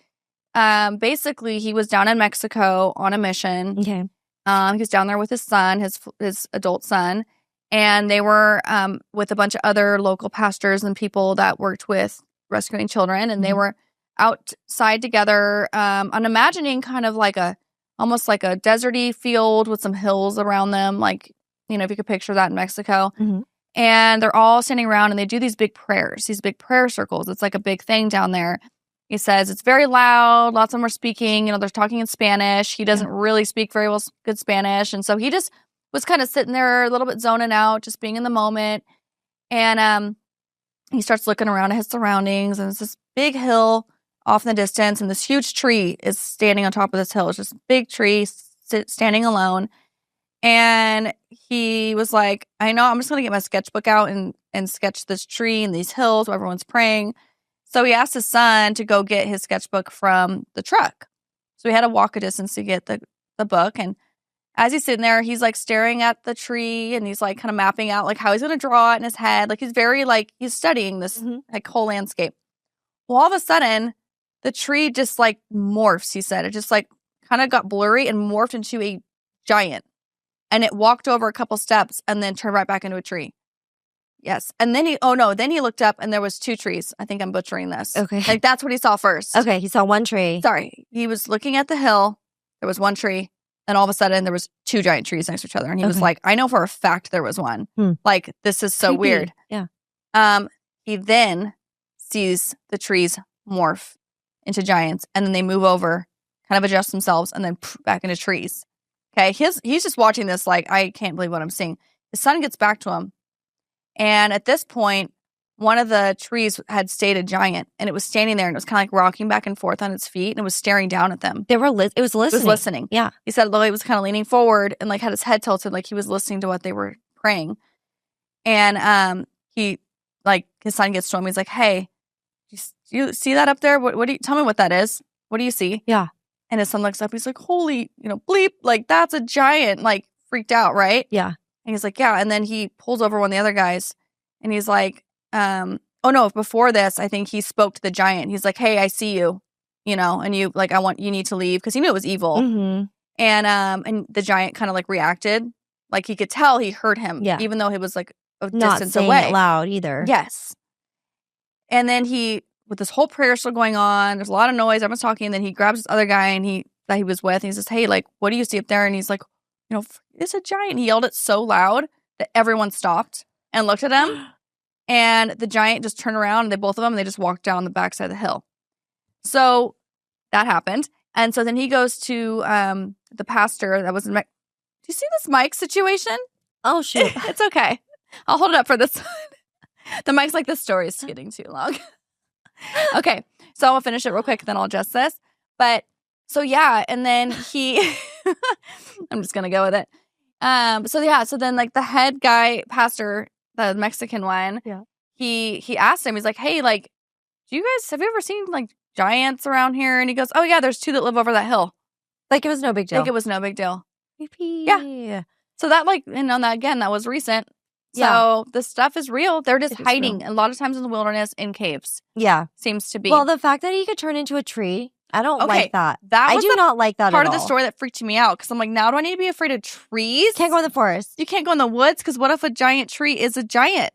B: basically, he was down in Mexico on a mission.
A: Okay.
B: He was down there with his son, his adult son. And they were with a bunch of other local pastors and people that worked with rescuing children. And they were outside together. I'm imagining kind of like almost like a deserty field with some hills around them. Like, if you could picture that in Mexico. And they're all standing around and they do these big prayers, these big prayer circles. It's like a big thing down there. He says it's very loud. Lots of them are speaking. They're talking in Spanish. He doesn't really speak very well good Spanish. And so he just was kind of sitting there a little bit zoning out, just being in the moment. And he starts looking around at his surroundings. And it's this big hill off in the distance, and this huge tree is standing on top of this hill. It's just a big tree standing alone. And he was like, I know, I'm just going to get my sketchbook out and sketch this tree and these hills where everyone's praying. So he asked his son to go get his sketchbook from the truck. So he had to walk a distance to get the book. And as he's sitting there, he's like staring at the tree and he's like kind of mapping out like how he's going to draw it in his head. Like he's very he's studying this like whole landscape. Well, all of a sudden, the tree just like morphs, he said. It just like kind of got blurry and morphed into a giant. And it walked over a couple steps and then turned right back into a tree. Yes. And then then he looked up and there was 2 trees. I think I'm butchering this.
A: Okay.
B: Like that's what he saw first.
A: Okay. He saw 1 tree.
B: Sorry. He was looking at the hill. There was 1 tree. And all of a sudden there was 2 giant trees next to each other. And he was like, I know for a fact there was one. Like, this is so
A: creepy.
B: Weird.
A: Yeah.
B: He then sees the trees morph into giants, and then they move over, kind of adjust themselves, and then back into trees. Okay, he's just watching this like, I can't believe what I'm seeing. His son gets back to him, and at this point, one of the trees had stayed a giant, and it was standing there, and it was kind of like rocking back and forth on its feet, and it was staring down at them.
A: It was listening.
B: It was listening.
A: Yeah.
B: He said it was kind of leaning forward and like had his head tilted, like he was listening to what they were praying. And he, like, his son gets to him. He's like, hey, you see that up there? What do you tell me what that is? What do you see?
A: Yeah.
B: And his son looks up. He's like, holy, bleep. Like, that's a giant. Like, freaked out, right?
A: Yeah.
B: And he's like, yeah. And then he pulls over one of the other guys and he's like, oh no, before this, I think he spoke to the giant. He's like, hey, I see you, and you, like, you need to leave, because he knew it was evil. And the giant kind of like reacted. Like, he could tell he heard him, even though he was like a distance away.
A: Not saying it loud either.
B: Yes. And then with this whole prayer still going on, there's a lot of noise, everyone's talking, and then he grabs this other guy that he was with, and he says, hey, like, what do you see up there? And he's like, it's a giant. He yelled it so loud that everyone stopped and looked at him. And the giant just turned around, and both of them, they just walked down the backside of the hill. So that happened. And so then he goes to the pastor that was in do you see this mic situation?
A: Oh, shoot.
B: It's okay. I'll hold it up for this one. The mic's like, this story is getting too long. Okay. So I'll finish it real quick, then I'll adjust this. But So yeah, and then he I'm just gonna go with it. So then like the head guy, pastor, the Mexican one, he asked him, he's like, hey, like, have you ever seen like giants around here? And he goes, oh yeah, there's 2 that live over that hill.
A: Like it was no big deal.
B: Like it was no big deal.
A: Creepy.
B: Yeah. So that like, and on that again, that was recent. So the stuff is real. They're just hiding a lot of times in the wilderness in caves.
A: Yeah.
B: Seems to be.
A: Well, the fact that he could turn into a tree, I don't like that. I do not like that
B: part
A: at
B: of the story that freaked me out because I'm like, now do I need to be afraid of trees?
A: Can't go in the forest.
B: You can't go in the woods because what if a giant tree is a giant?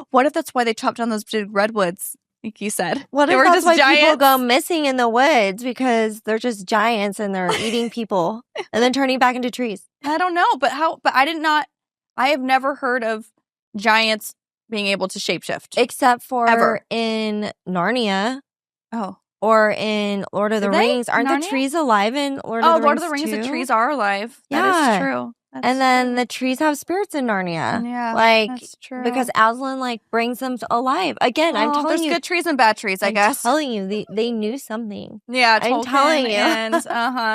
B: What if that's why they chopped down those big redwoods? Like you said.
A: What if that's why people go missing in the woods because they're just giants and they're eating people and then turning back into trees?
B: I don't know, but I have never heard of giants being able to shapeshift.
A: Except for in Narnia.
B: Oh.
A: Or in Lord of the Rings. Aren't the trees alive in Lord of the Rings?
B: Oh, Lord of the Rings, the trees are alive.
A: Yeah.
B: That is true.
A: And then the trees have spirits in Narnia.
B: Yeah,
A: like,
B: that's true.
A: Because Aslan, like, brings them alive. Again, I'm telling you.
B: There's good trees and bad trees, I guess.
A: I'm telling you, they knew something.
B: Yeah,
A: I'm telling you.
B: And,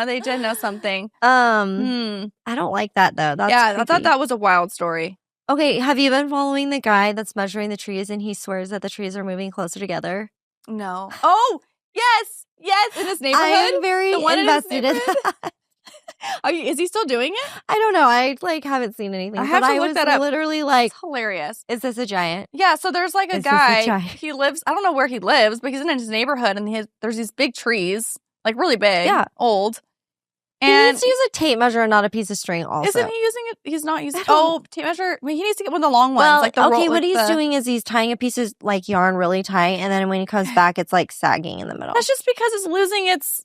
B: they did know something.
A: I don't like that, though. That's creepy.
B: I thought that was a wild story.
A: Okay, have you been following the guy that's measuring the trees and he swears that the trees are moving closer together?
B: No. Oh, yes, in his neighborhood?
A: I am very invested in that.
B: Is he still doing it?
A: I don't know. I haven't seen anything.
B: I have to look that up.
A: Literally like,
B: it's hilarious.
A: Is this a giant?
B: Yeah. So there's like a guy. He lives. I don't know where he lives, but he's in his neighborhood, and there's these big trees, like really big, old.
A: And he needs to use a tape measure and not a piece of string. Also,
B: isn't he using it? He's not using. Tape measure. I mean, he needs to get one of the long ones.
A: Well,
B: like
A: what he's doing is he's tying a piece of like yarn really tight, and then when he comes back, it's like sagging in the middle.
B: That's just because it's losing its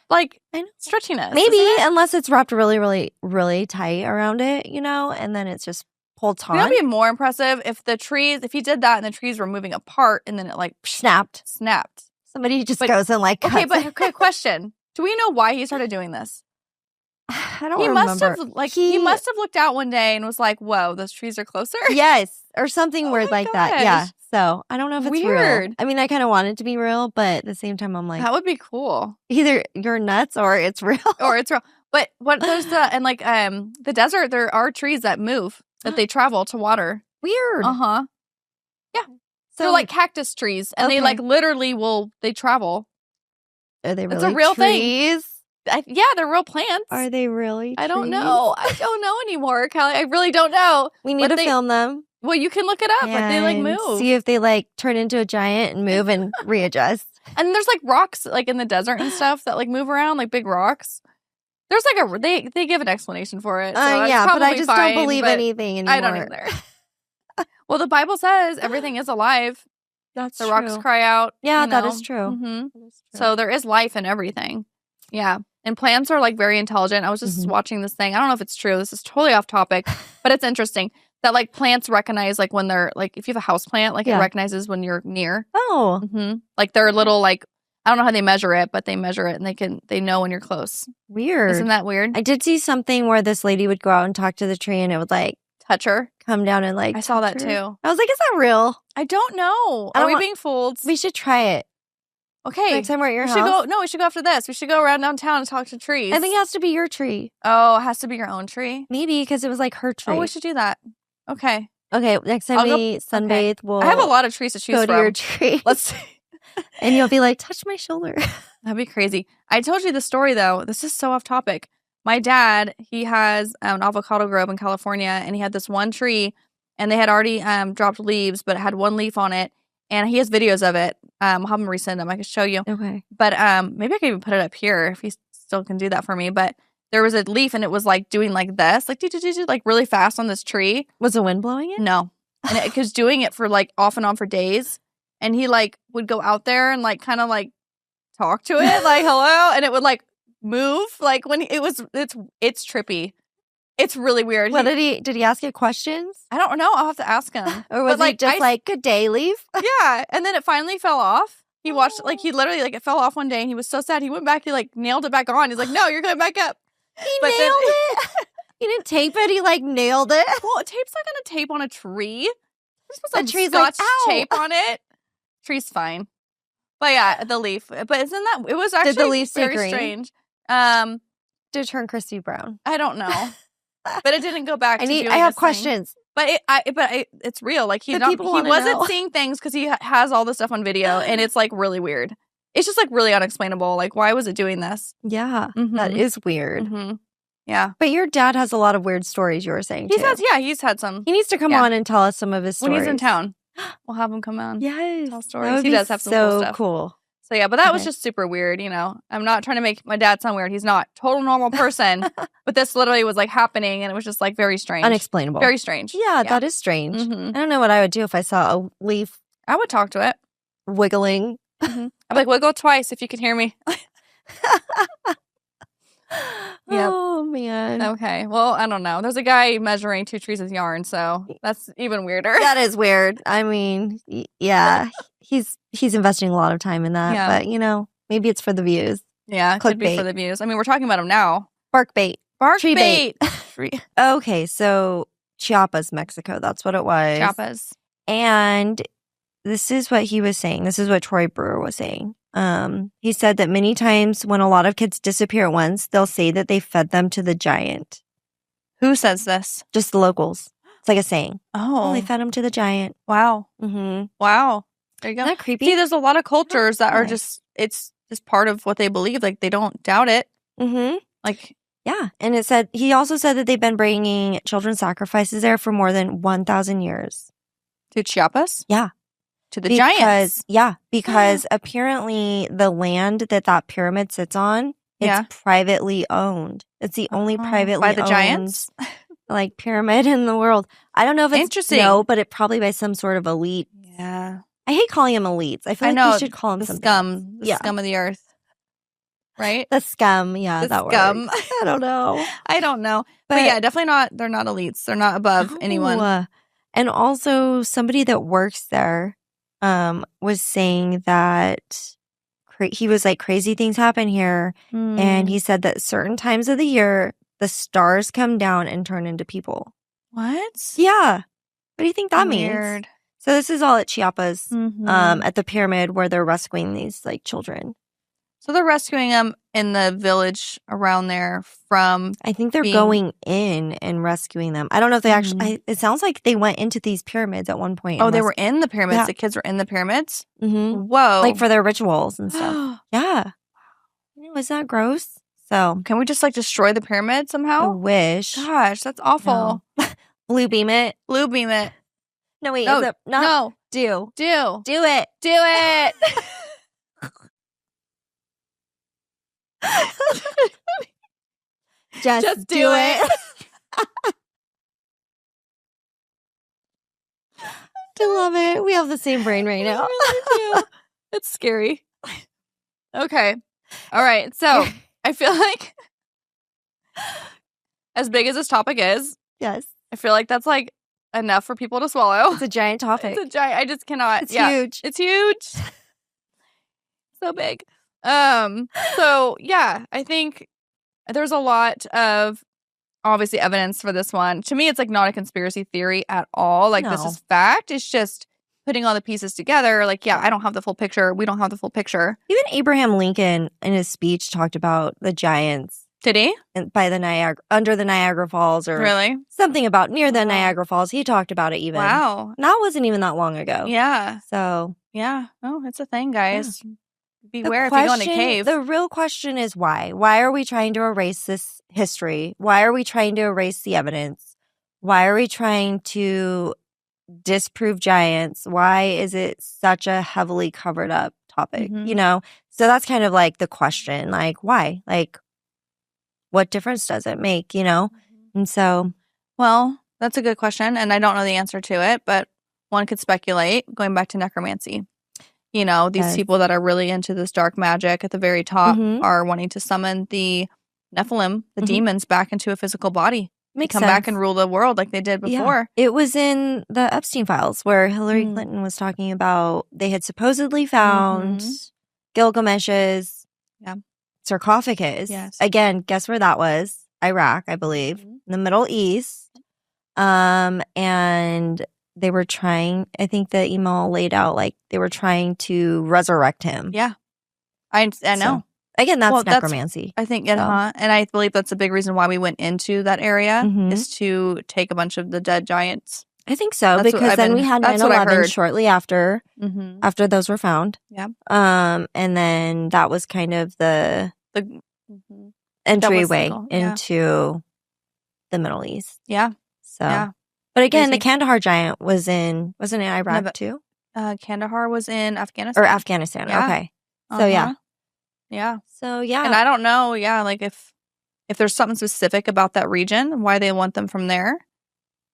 B: like stretchiness.
A: Maybe unless it's wrapped really, really, really tight around it, and then it's just pulled taut.
B: That would be more impressive if he did that and the trees were moving apart and then it like
A: snapped.
B: Somebody
A: just goes and like cuts
B: okay, question. Do we know why he started doing this?
A: I don't remember.
B: He must have looked out one day and was like, whoa, those trees are closer?
A: Yes. Or something weird like that. Yeah. So I don't know if it's
B: weird.
A: Real. I mean, I kind of want it to be real, but at the same time, I'm like,
B: that would be cool.
A: Either you're nuts or it's real.
B: But there's the desert, there are trees that move, that they travel to water.
A: Weird.
B: Uh-huh. Yeah. So they're like cactus trees and they like literally they travel.
A: Are they really
B: It's a real
A: trees?
B: Thing. They're real plants.
A: Are they really?
B: I don't know. I don't know anymore, Callie. I really don't know.
A: We need to film them.
B: Well, you can look it up. Like they like move.
A: See if they like turn into a giant and move and readjust.
B: And there's like rocks like in the desert and stuff that like move around, like big rocks. There's like they give an explanation for it. So
A: but I just don't believe anything anymore.
B: I don't either. Well, the Bible says everything is alive.
A: That's
B: the rocks cry out.
A: Yeah, that is true.
B: Mm-hmm. That is true. So there is life in everything. Yeah. And plants are like very intelligent. I was just watching this thing. I don't know if it's true. This is totally off topic, but it's interesting that like plants recognize like when they're like, if you have a house plant, like it recognizes when you're near.
A: Oh.
B: Mm-hmm. Like they're little like, I don't know how they measure it, but they measure it and they know when you're close.
A: Weird.
B: Isn't that weird?
A: I did see something where this lady would go out and talk to the tree and it would like
B: touch her,
A: come down and like
B: I saw that
A: her.
B: too.
A: I was like, is that real?
B: I don't know. Are we being fooled?
A: We should try it.
B: Okay.
A: Next time we're at your house.
B: We should go after this. We should go around downtown and talk to trees.
A: I think it has to be your tree.
B: Oh, it has to be your own tree?
A: Maybe because it was like her tree.
B: Oh, we should do that. Okay.
A: Okay, next time we sunbathe,
B: I have a lot of trees to choose from.
A: Go to your tree.
B: Let's see.
A: And you'll be like, touch my shoulder.
B: That'd be crazy. I told you the story, though. This is so off topic. My dad, he has an avocado grove in California, and he had this one tree, and they had already dropped leaves, but it had one leaf on it. And he has videos of it. I'll have him resend them. I can show you.
A: Okay.
B: But maybe I can even put it up here if he still can do that for me. But there was a leaf and it was like doing like this, like really fast on this tree.
A: Was the wind blowing it?
B: No. And it was doing it for like off and on for days. And he like would go out there and like kind of like talk to it, like hello. And it would like move. Like when it's trippy. It's really weird.
A: What did he ask you questions?
B: I don't know. I'll have to ask him.
A: Or was he just like, good day, leaf?
B: Yeah. And then it finally fell off. He watched, like, he literally, like, it fell off one day and he was so sad. He went back, he, like, nailed it back on. He's like, no, you're going back up.
A: He nailed it? He didn't tape it? He, like, nailed it?
B: Well, a tape's not going to tape on a tree. There's supposed to
A: tree's
B: Scotch
A: like, ow.
B: tape on it. Tree's fine. But yeah, the leaf. But isn't that, it was actually
A: Did the leaf stay
B: very
A: green?
B: strange.
A: To turn Christy Brown.
B: I don't know. But it didn't go back to doing
A: I have
B: thing.
A: questions.
B: But it's real. Like he wasn't seeing things because he has all this stuff on video, and it's like really weird. It's just like really unexplainable. Like, why was it doing this?
A: Yeah, that is weird.
B: Yeah,
A: but your dad has a lot of weird stories. You were saying
B: he's had some.
A: He needs to come on and tell us some of his stories
B: when he's in town. We'll have him come on.
A: Yes,
B: tell stories. He does have some cool stuff.
A: Cool.
B: So yeah, but that was just super weird. You know, I'm not trying to make my dad sound weird. He's not total normal person. But this literally was like happening, and it was just like very strange,
A: unexplainable,
B: very strange.
A: Yeah, that is strange. I don't know what I would do if I saw a leaf.
B: I would talk to it,
A: wiggling.
B: I'm like, wiggle twice if you can hear me.
A: Oh man.
B: Okay. Well, I don't know. There's a guy measuring 2 trees with yarn, so that's even weirder.
A: That is weird. I mean, yeah, he's investing a lot of time in that, but you know, maybe it's for the views.
B: Yeah, it could be for the views. I mean, we're talking about him now.
A: Bark bait.
B: Tree bait.
A: Okay, so Chiapas, Mexico. That's what it was.
B: Chiapas.
A: And this is what he was saying. This is what Troy Brewer was saying. He said that many times when a lot of kids disappear at once, they'll say that they fed them to the giant.
B: Who says this?
A: Just the locals. It's like a saying.
B: Oh,
A: they fed them to the giant.
B: Wow. Wow. There you go.
A: Isn't that creepy?
B: See, there's a lot of cultures that are just, it's just part of what they believe. Like, they don't doubt it. Like,
A: yeah. And he also said that they've been bringing children sacrifices there for more than 1,000 years.
B: To Chiapas?
A: Yeah.
B: To the giants?
A: Yeah, because apparently the land that pyramid sits on, it's privately owned. It's the only privately
B: by the
A: owned,
B: giants?
A: like, pyramid in the world. I don't know if it's
B: interesting.
A: But it probably by some sort of elite.
B: Yeah.
A: I hate calling them elites. I feel like we should call them
B: the scum. The scum of the earth. Right?
A: The scum. Yeah, that
B: scum.
A: Works. I don't know.
B: But yeah, definitely not. They're not elites. They're not above anyone.
A: And also, somebody that works there was saying that he was like, crazy things happen here. And he said that certain times of the year, the stars come down and turn into people.
B: What?
A: Yeah. What do you think that
B: Weird.
A: means? So this is all at Chiapas, at the pyramid where they're rescuing these like children.
B: So they're rescuing them in the village around there from...
A: I think they're going in and rescuing them. I don't know if they actually... it sounds like they went into these pyramids at one point.
B: Oh, they were in the pyramids? Yeah. The kids were in the pyramids? Whoa.
A: Like for their rituals and stuff. Yeah. Isn't that gross? So...
B: Can we just like destroy the pyramid somehow?
A: I wish.
B: Gosh, that's awful.
A: No. Blue beam it.
B: Blue beam it.
A: No, wait.
B: No.
A: Do
B: it. Do it.
A: Just do it. I love it. We have the same brain right now.
B: It's scary. Okay. All right. So I feel like as big as this topic is,
A: yes,
B: I feel like that's like enough for people to swallow.
A: It's a giant topic.
B: It's a giant. I just cannot.
A: It's huge.
B: It's huge. So big. So yeah, I think there's a lot of obviously evidence for this one. To me, it's like not a conspiracy theory at all. Like this is fact. It's just putting all the pieces together. Like, yeah, I don't have the full picture. We don't have the full picture.
A: Even Abraham Lincoln in his speech talked about the giants.
B: Did he?
A: By the under the Niagara Falls, or
B: really
A: something about near the Niagara Falls. He talked about it even.
B: Wow.
A: And that wasn't even that long ago.
B: Yeah.
A: So.
B: Yeah. Oh, it's a thing, guys. Yeah. Beware if you go in a cave.
A: The real question is why? Why are we trying to erase this history? Why are we trying to erase the evidence? Why are we trying to disprove giants? Why is it such a heavily covered up topic? You know? So that's kind of like the question. Like, why? Like, what difference does it make? You know? And so.
B: Well, that's a good question. And I don't know the answer to it, but one could speculate, going back to necromancy. You know, these people that are really into this dark magic at the very top are wanting to summon the Nephilim, the demons, back into a physical body.
A: Makes
B: come
A: sense.
B: Back and rule the world like they did before.
A: Yeah. It was in the Epstein files where Hillary Clinton was talking about they had supposedly found Gilgamesh's sarcophagus.
B: Yes.
A: Again, guess where that was? Iraq, I believe, in the Middle East. And they were trying, I think the email laid out like they were trying to resurrect him.
B: Yeah. I know.
A: Again, that's necromancy.
B: I think, and I believe that's a big reason why we went into that area is to take a bunch of the dead giants.
A: I think so, because then we had 9/11 shortly after those were found.
B: Yeah.
A: And then that was kind of the entryway into the Middle East.
B: Yeah.
A: So, but again, the Kandahar giant wasn't it Iraq too?
B: Kandahar was in Afghanistan.
A: Or Afghanistan. Yeah. Okay. So yeah. So yeah.
B: And I don't know, like if there's something specific about that region, why they want them from there.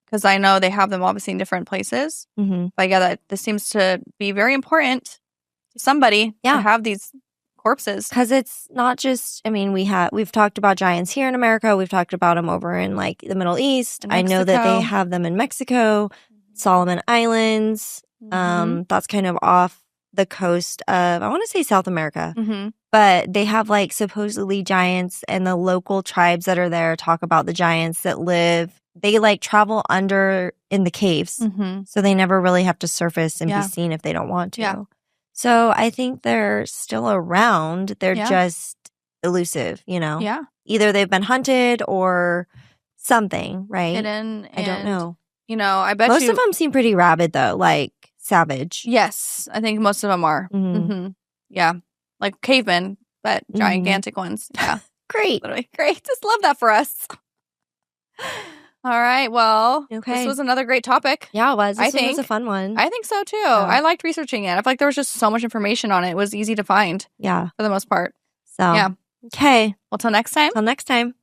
B: Because I know they have them obviously in different places. But yeah, this seems to be very important to somebody to have these corpses.
A: Because it's not just, I mean, we've talked about giants here in America. We've talked about them over in like the Middle East. I know that they have them in Mexico, Solomon Islands. That's kind of off the coast of, I want to say South America. But they have like supposedly giants, and the local tribes that are there talk about the giants that live. They like travel under in the caves. So they never really have to surface and be seen if they don't want to.
B: Yeah.
A: So I think they're still around. They're just elusive,
B: Yeah.
A: Either they've been hunted or something, right?
B: Hidden.
A: I don't know.
B: I bet
A: most of them seem pretty rabid though, like savage.
B: Yes, I think most of them are. Yeah. Like cavemen, but gigantic ones. Yeah.
A: Great.
B: Literally. Great. Just love that for us. All right. Well, this was another great topic.
A: Yeah, it was. This one was a fun one.
B: I think so, too. I liked researching it. I feel like there was just so much information on it. It was easy to find.
A: Yeah.
B: For the most part.
A: So,
B: yeah.
A: Okay.
B: Well, till next time.
A: Till next time.